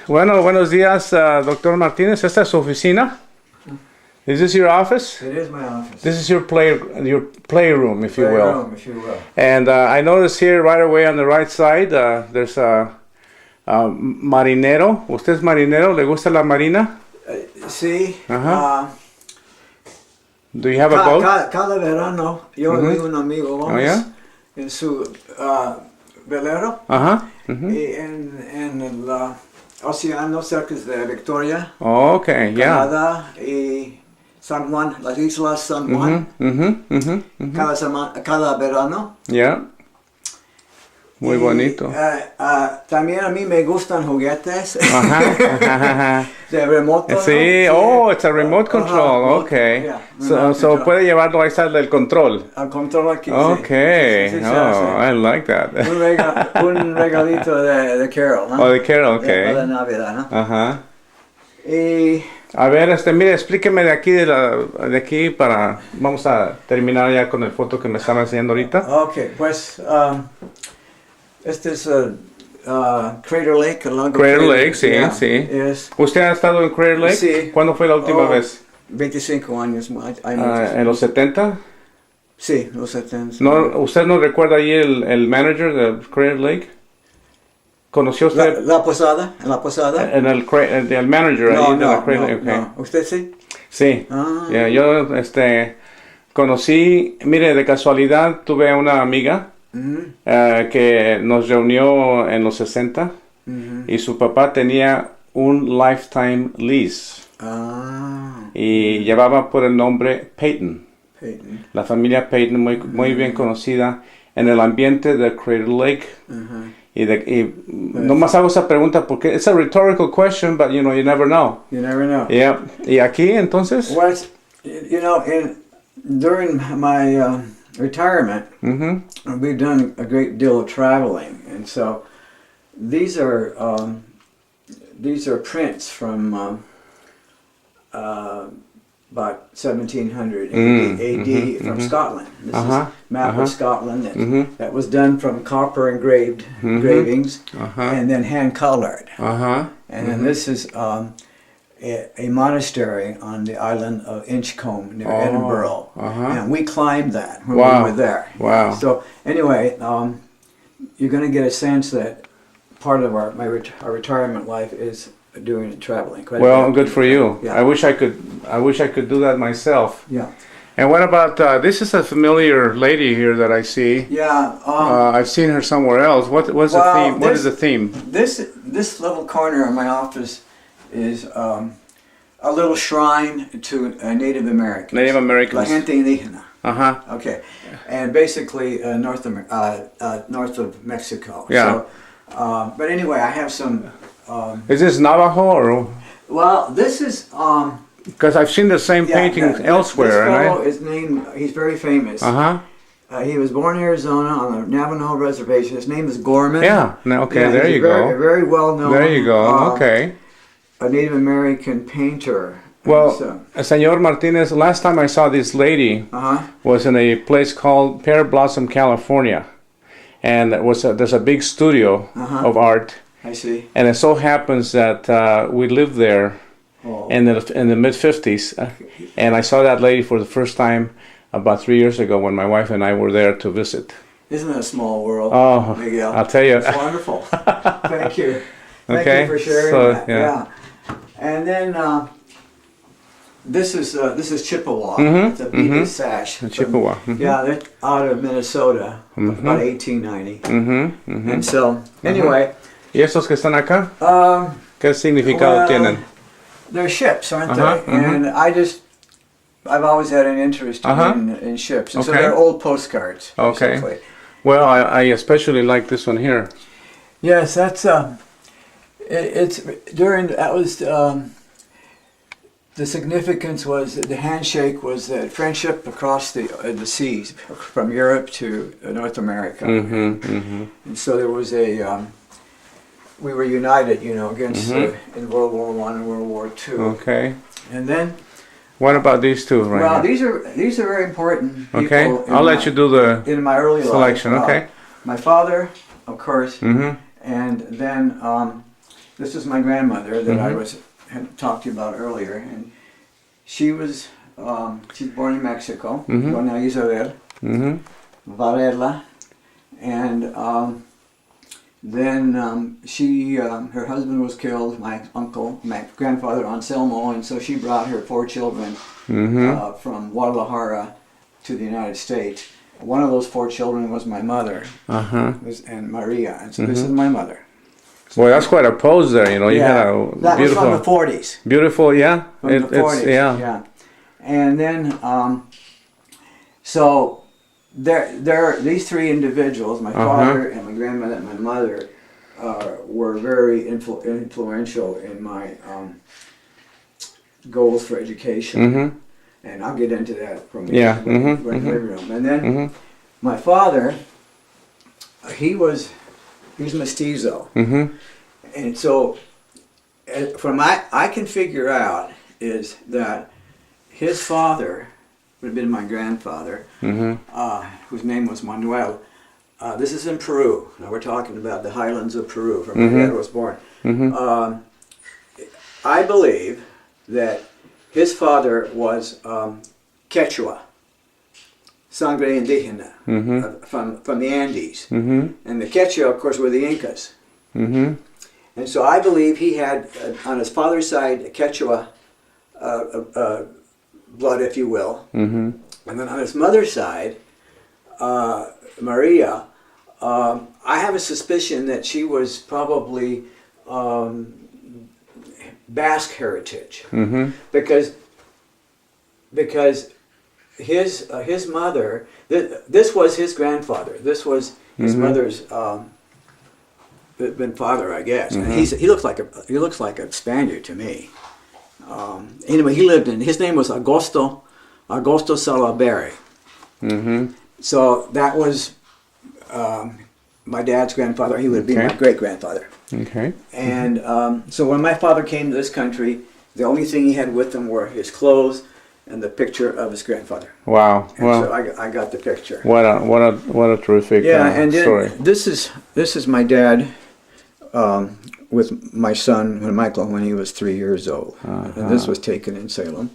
Bueno, buenos días, Doctor Martinez. ¿Esta es su oficina? Is this your office? It is my office. This is your playroom, if you will. Playroom, if you will. And I notice here right away on the right side, there's a marinero. ¿Usted es marinero? ¿Le gusta la marina? Sí. Uh-huh. Do you have a boat? Cada verano, yo y un amigo vamos en su velero y en el océano cerca de Victoria, Canadá y San Juan, las islas San Juan, cada verano. Muy bonito. También a mí me gustan juguetes de remoto. Sí, ¿no? it's a remote control. Okay. So puede llevarlo ahí sale el control. Al control aquí. Okay. Sí, I like that. Un regalito de Carol, ¿no? Oh, de Carol, okay. De Navidad, ¿no? Ajá. Y a ver, mire, explíqueme de aquí para vamos a terminar ya con el foto que me estaba enseñando ahorita. Okay, pues este es Crater Lake. Crater Lake, sí. ¿Usted ha estado en Crater Lake? Sí. ¿Cuándo fue la última vez? 25 años. ¿En los 70? Sí, los 70. No, ¿usted no recuerda ahí el manager de Crater Lake? ¿Conoció usted? En la posada. El manager ahí de la Crater Lake. Okay. No. ¿Usted sí? Sí. Yo conocí, mire, de casualidad tuve una amiga que nos reunió en los 60 y su papá tenía un lifetime lease y llevaba por el nombre Peyton. La familia Peyton muy bien conocida en el ambiente de Crater Lake. Y nomás hago esa pregunta porque it's a rhetorical question, but you never know. You never know. Yeah. ¿Y aquí entonces? Well, during my retirement, we've done a great deal of traveling, and so these are prints from about 1700 AD from Scotland. This is a map of Scotland that was done from copper engravings and then hand colored. And then this is a monastery on the island of Inchcombe near Edinburgh, and we climbed that when we were there. Wow! So anyway, you're going to get a sense that part of our retirement life is doing traveling. Well, good for you. Yeah. I wish I could do that myself. Yeah. And what about this? Is a familiar lady here that I see. Yeah. I've seen her somewhere else. What's the theme? What is the theme? This little corner of my office is a little shrine to Native Americans. Native Americans. La gente indígena. Okay. And basically north of Mexico. Yeah. So, but anyway, I have some. Is this Navajo or? Well, this is. Because I've seen the same paintings elsewhere. This fellow is named. He's very famous. He was born in Arizona on the Navajo reservation. His name is Gorman. Yeah. Okay. There you go. Very well known. There you go. Okay. A Native American painter. Well, Señor Martinez, last time I saw this lady was in a place called Pear Blossom, California, and there's a big studio of art. I see. And it so happens that we lived there in the mid-50s, and I saw that lady for the first time about 3 years ago when my wife and I were there to visit. Isn't it a small world, Miguel? I'll tell you. It's wonderful. Thank you. Thank you for sharing that. Yeah. And then this is Chippewa. It's a beaded sash. Chippewa. Yeah, they're out of Minnesota, about 1890. And so, anyway. ¿Y esos que están acá? ¿Qué significado tienen? They're ships, aren't they? And I've always had an interest in ships, and so they're old postcards. Okay. Basically. Well, I especially like this one here. Yes, that's it's during that was the significance was that the handshake was that friendship across the seas from Europe to North America, and so there was we were united, against in World War I and World War II. Okay. And then. What about these two right here? These are very important. Okay. I'll let you do the in my early selection. Life. Okay. My father, of course, and then this is my grandmother that I had talked to you about earlier, and she's born in Mexico, Doña Isabel Varela, and then her husband was killed, my grandfather Anselmo, and so she brought her 4 children from Guadalajara to the United States. One of those 4 children was my mother, and Maria, and so this is my mother. Boy, that's quite a pose there, you know. You had a that beautiful, was from the 40s. Beautiful, yeah. From the 40s, yeah. And then, so there, these 3 individuals, my father and my grandmother and my mother, were very influential in my goals for education. And I'll get into that from the living room. And then my father, he's mestizo. And so from I can figure out is that his father would have been my grandfather, whose name was Manuel. This is in Peru. Now we're talking about the highlands of Peru, where my dad was born. I believe that his father was Quechua, sangre indígena, from the Andes. And the Quechua, of course, were the Incas. And so I believe he had, on his father's side, a Quechua blood, if you will. And then on his mother's side, Maria, I have a suspicion that she was probably Basque heritage, because his mother, this was his grandfather. This was his mother's been father, I guess. And he looks like a Spaniard to me. Anyway, he lived in. His name was Augusto Salaberry. So that was my dad's grandfather. He would be my great grandfather. Okay. And so when my father came to this country, the only thing he had with him were his clothes and the picture of his grandfather. Wow. And so I got the picture. What a terrific and then story. This is my dad with my son Michael when he was 3 years old. And this was taken in Salem.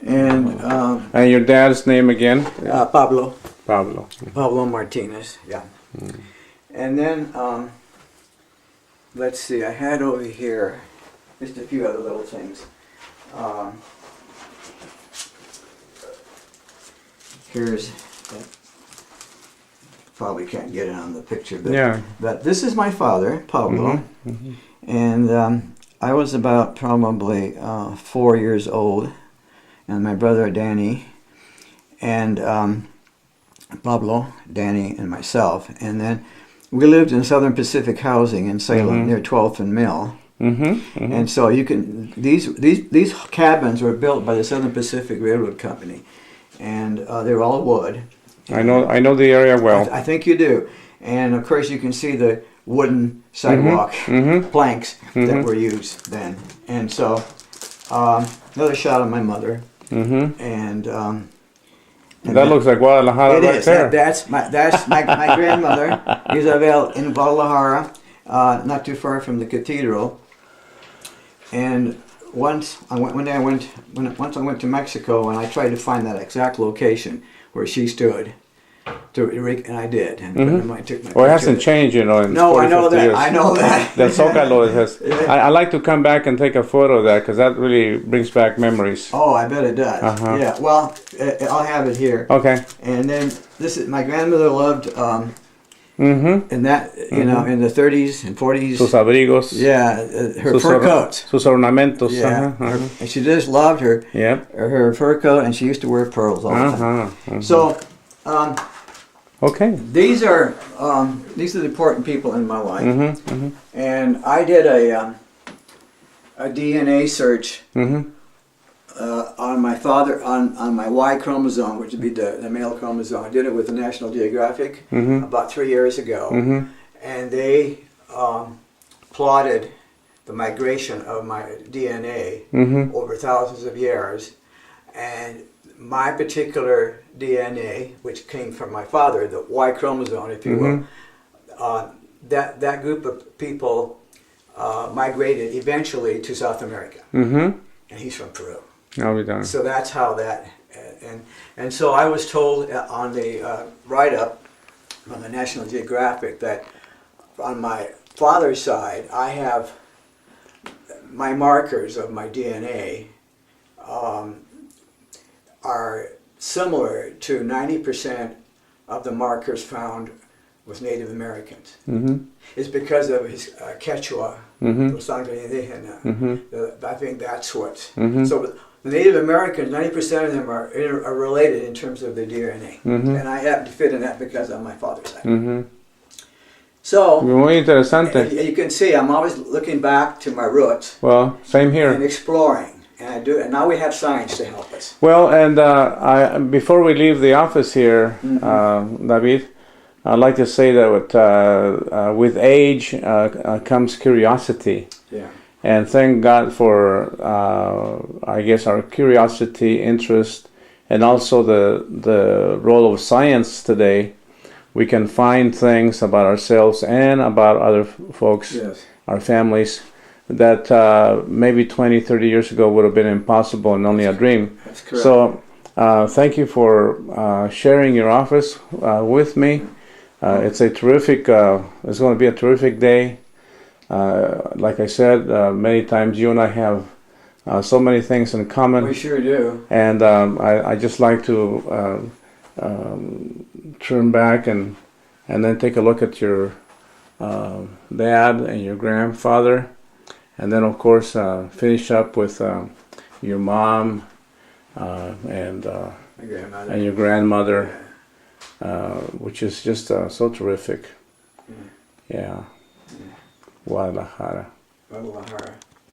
And your dad's name again? Pablo. Pablo Martinez. Yeah. And then let's see. I had over here just a few other little things. Here's, probably can't get it on the picture, but this is my father, Pablo, and I was about probably 4 years old, and my brother Danny, and Pablo, Danny, and myself, and then we lived in Southern Pacific Housing in Salem near 12th and Mill. And so you can these cabins were built by the Southern Pacific Railroad Company, and they were all wood. I know the area well. I think you do, and of course you can see the wooden sidewalk planks that were used then. And so another shot of my mother, and that looks like Guadalajara right there. That's my grandmother, Isabel, in Guadalajara, not too far from the cathedral. And once I went to Mexico, and I tried to find that exact location where she stood, and I did. And took my it hasn't changed, you know. In no, I know that. Years. I know that. The Zócalo has. I like to come back and take a photo of that because that really brings back memories. Oh, I bet it does. Yeah. Well, I'll have it here. Okay. And then this is my grandmother loved. And that, you know, in the 30s and 40s. Sus abrigos. Yeah, her fur coats. Sus ornamentos. Yeah. And she just loved her fur coat, and she used to wear pearls all the time. So, okay. These are the important people in my life. And I did a DNA search on my father, on my Y chromosome, which would be the male chromosome. I did it with the National Geographic about 3 years ago, and they plotted the migration of my DNA over thousands of years, and my particular DNA, which came from my father, the Y chromosome, if you will, that group of people migrated eventually to South America. Mm-hmm. And he's from Peru. I'll be done. So that's how that, and so I was told on the write-up on the National Geographic that on my father's side, I have my markers of my DNA are similar to 90% of the markers found with Native Americans. Mm-hmm. It's because of his Quechua, Mm-hmm. sangre indígena. Mm-hmm. I think that's what. Mm-hmm. So the Native Americans, 90% of them are related in terms of their DNA. Mm-hmm. And I happen to fit in that because of my father's side. Mm-hmm. So, Muy interesante. you can see I'm always looking back to my roots Well, same here. and exploring. And I do, and now we have science to help us. Well, and before we leave the office here, David, I'd like to say that with age comes curiosity. Yeah. And thank God for, I guess, our curiosity, interest, and also the role of science today. We can find things about ourselves and about other folks, Yes. our families, that maybe 20, 30 years ago would have been impossible and only a dream. That's correct. So thank you for sharing your office with me. It's a terrific, it's going to be a terrific day. Like I said, many times you and I have so many things in common. We sure do. And I just like to turn back and then take a look at your dad and your grandfather. And then, of course, finish up with your mom and your grandmother, which is just so terrific. Yeah. Guadalajara. Guadalajara.